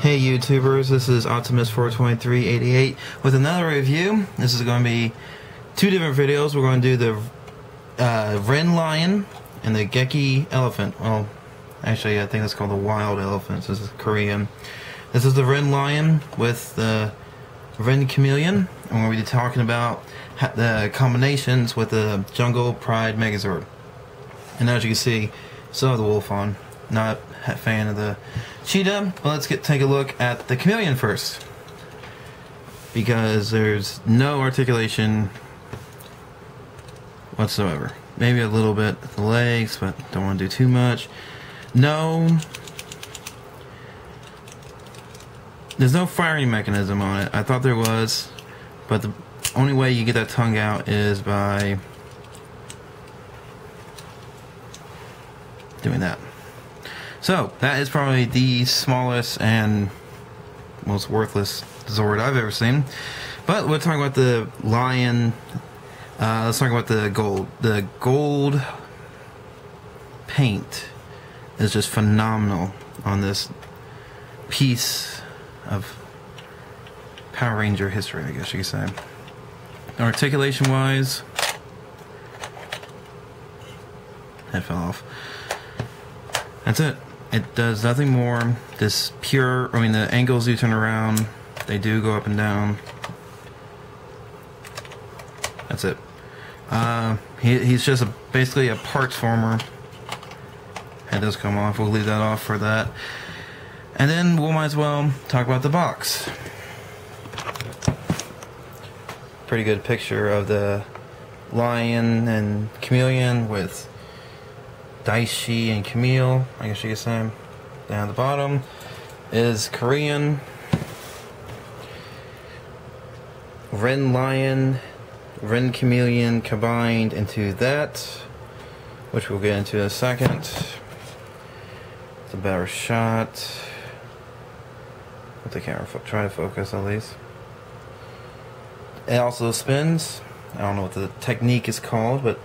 Hey YouTubers, this is Optimus42388 with another review. This is going to be two different videos. We're going to do the Ren Lion and the Geki Elephant. Well, actually I think it's called the Wild Elephant. This is Korean. This is the Ren Lion with the Ren Chameleon. And we're going to be talking about the combinations with the Jungle Pride Megazord. And as you can see, still have the wolf on. Not a fan of the cheetah. Well, let's take a look at the chameleon first, because there's no articulation whatsoever. Maybe a little bit at the legs, but don't want to do too much. There's no firing mechanism on it. I thought there was, but the only way you get that tongue out is by doing that. So, that is probably the smallest and most worthless Zord I've ever seen. But we're talking about the lion. Let's talk about the gold. The gold paint is just phenomenal on this piece of Power Ranger history, I guess you could say. Articulation-wise, that fell off. That's it. It does nothing more. This pure, I mean, the angles do turn around. They do go up and down. That's it. He's just basically a parts former. Head does come off. We'll leave that off for that. And then we might as well talk about the box. Pretty good picture of the lion and chameleon with Daishi and Camille, I guess you could say. Down at the bottom is Korean. Ren Lion, Ren Chameleon combined into that, which we'll get into in a second. It's a better shot. Let the camera try to focus at least. It also spins. I don't know what the technique is called, but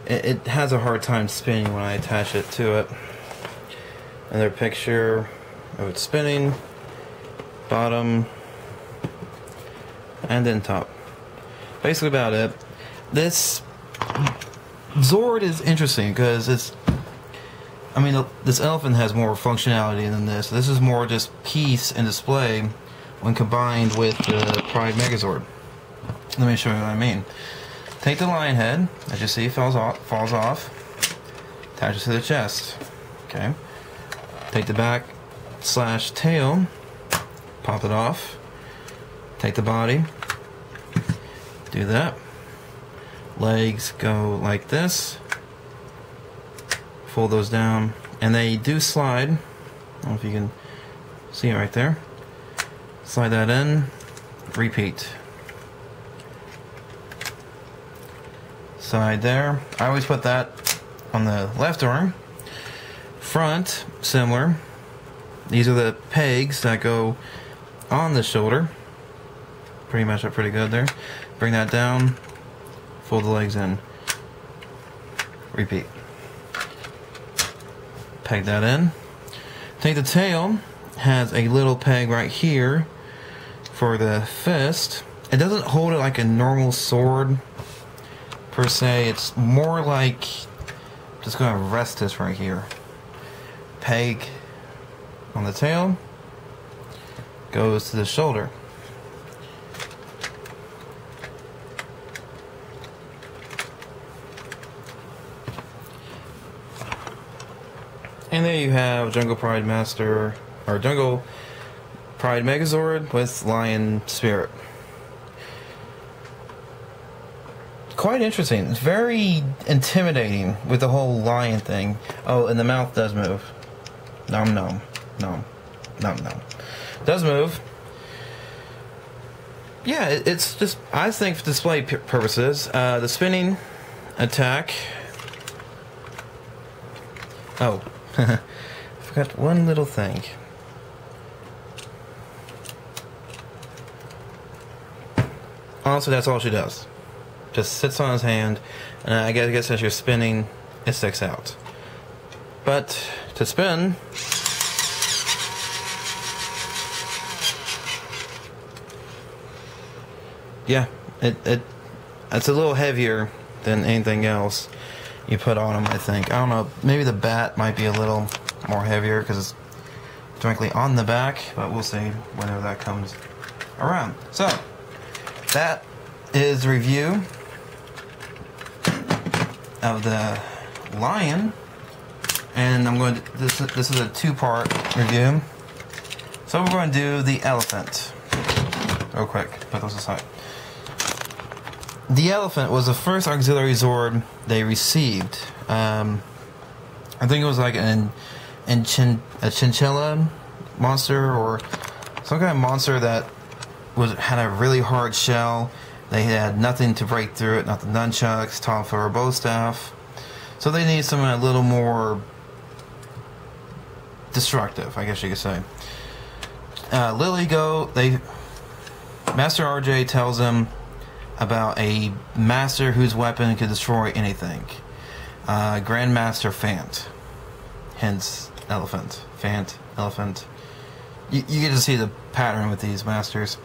it has a hard time spinning when I attach it to it. Another picture of it spinning, bottom, and then top. Basically about it. This Zord is interesting because this elephant has more functionality than this. This is more just piece and display when combined with the Pride Megazord. Let me show you what I mean. Take the lion head, as you see, falls off, attach it to the chest. Okay. Take the back / tail, pop it off. Take the body, do that. Legs go like this. Fold those down, and they do slide. I don't know if you can see it right there. Slide that in, repeat. Side there. I always put that on the left arm. Front, similar. These are the pegs that go on the shoulder. Pretty much are pretty good there. Bring that down, fold the legs in. Repeat. Peg that in. Take the tail, has a little peg right here for the fist. It doesn't hold it like a normal sword per se. It's more like, just gonna rest this right here. Peg on the tail, goes to the shoulder. And there you have Jungle Pride Master, or Jungle Pride Megazord with Lion Spirit. Quite interesting. It's very intimidating with the whole lion thing. Oh, and the mouth does move. Nom nom. Nom. Nom nom. Does move. Yeah, it's just, I think for display purposes, the spinning attack. Oh. I forgot one little thing. Honestly, that's all she does. Just sits on his hand, and I guess as you're spinning, it sticks out. But to spin, yeah, it's a little heavier than anything else you put on them, I think. I don't know, maybe the bat might be a little more heavier because it's directly on the back, but we'll see whenever that comes around. So, that is the review of the Lion, and I'm going to, this is a two-part review. So we're going to do the Elephant real quick, put those aside. The Elephant was the first auxiliary Zord they received. I think it was like a chinchilla monster or some kind of monster that had a really hard shell. They had nothing to break through it, not the nunchucks, tonfa, or bow staff. So they need something a little more destructive, I guess you could say. Master RJ tells him about a master whose weapon could destroy anything. Grandmaster Fant. Hence, elephant. Fant, elephant. You get to see the pattern with these masters.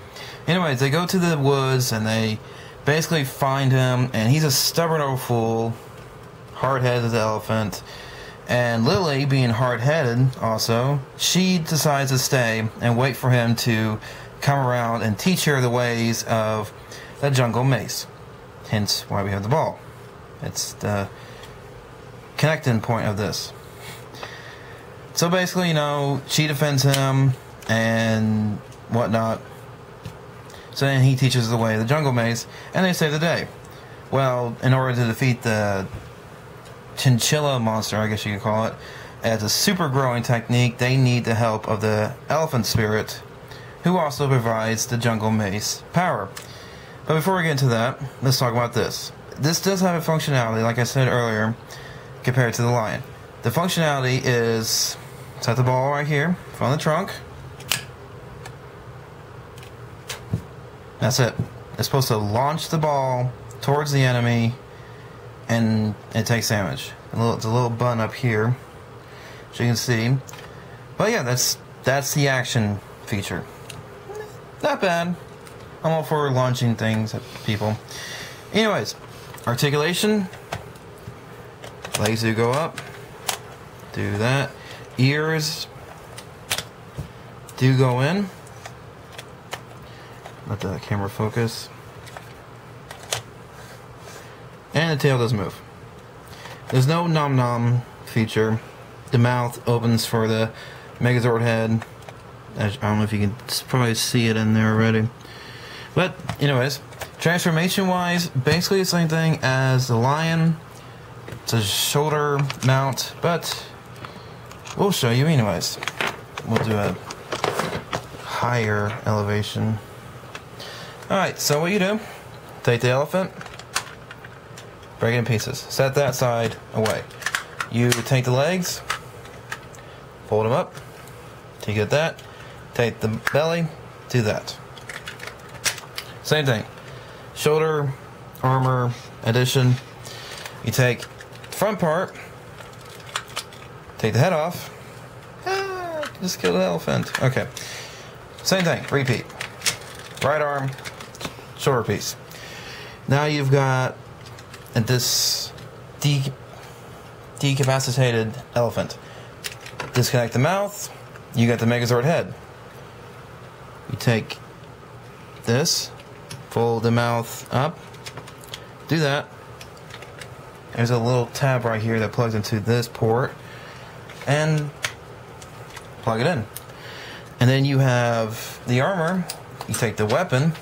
Anyways, they go to the woods and they basically find him, and he's a stubborn old fool, hard-headed as an elephant. And Lily, being hard-headed also, she decides to stay and wait for him to come around and teach her the ways of the jungle mace. Hence why we have the ball. It's the connecting point of this. So basically, you know, she defends him and whatnot. So then he teaches the way of the jungle mace, and they save the day. Well, in order to defeat the chinchilla monster, I guess you could call it, as a super growing technique, they need the help of the elephant spirit, who also provides the jungle mace power. But before we get into that, let's talk about this. This does have a functionality, like I said earlier, compared to the Lion. The functionality is set the ball right here from the trunk. That's it. It's supposed to launch the ball towards the enemy, and it takes damage. It's a little button up here, so you can see. But yeah, that's the action feature. Not bad. I'm all for launching things at people. Anyways, articulation. Legs do go up. Do that. Ears do go in. Let the camera focus. And the tail does move. There's no nom nom feature. The mouth opens for the Megazord head. I don't know if you can probably see it in there already. But, anyways, transformation wise, basically the same thing as the Lion. It's a shoulder mount, but we'll show you anyways. We'll do a higher elevation. Alright, so what you do, take the elephant, break it in pieces. Set that side away. You take the legs, fold them up, take it that, take the belly, do that. Same thing. Shoulder, armor, addition. You take the front part, take the head off. Just kill the elephant. Okay. Same thing, repeat. Right arm, shoulder piece. Now you've got this decapacitated elephant. Disconnect the mouth, you got the Megazord head. You take this, fold the mouth up, do that. There's a little tab right here that plugs into this port, and plug it in. And then you have the armor. You take the weapon,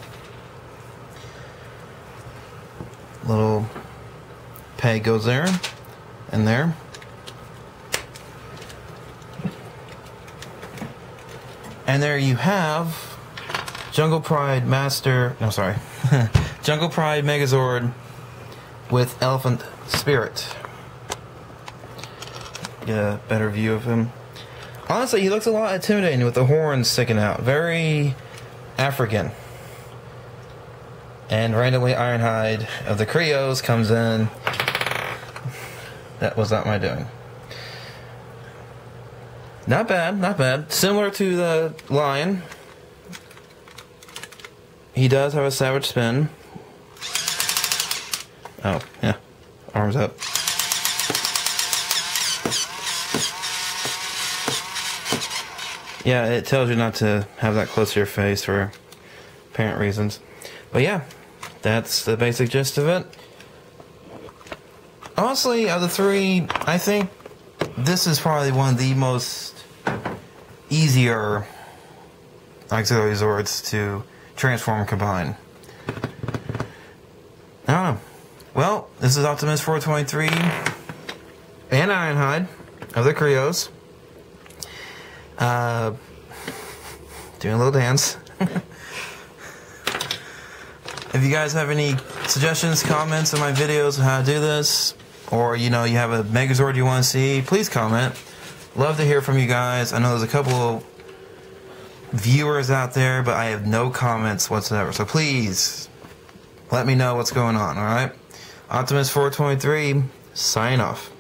little peg goes there, and there. And there you have Jungle Pride Master, no sorry, Jungle Pride Megazord with Elephant Spirit. Get a better view of him. Honestly, he looks a lot intimidating with the horns sticking out. Very African. And randomly Ironhide of the Creos comes in. That was not my doing. Not bad, not bad. Similar to the Lion. he does have a savage spin. Oh, yeah. Arms up. Yeah, it tells you not to have that close to your face for apparent reasons. But yeah, that's the basic gist of it. Honestly, of the three, I think this is probably one of the most easier auxiliary Zords to transform and combine. I don't know. Well, this is Optimus 423 and Ironhide of the Krios. Doing a little dance. If you guys have any suggestions, comments on my videos on how to do this, or you know you have a Megazord you want to see, please comment. Love to hear from you guys. I know there's a couple viewers out there, but I have no comments whatsoever. So please let me know what's going on. All right, Optimus 423 sign off.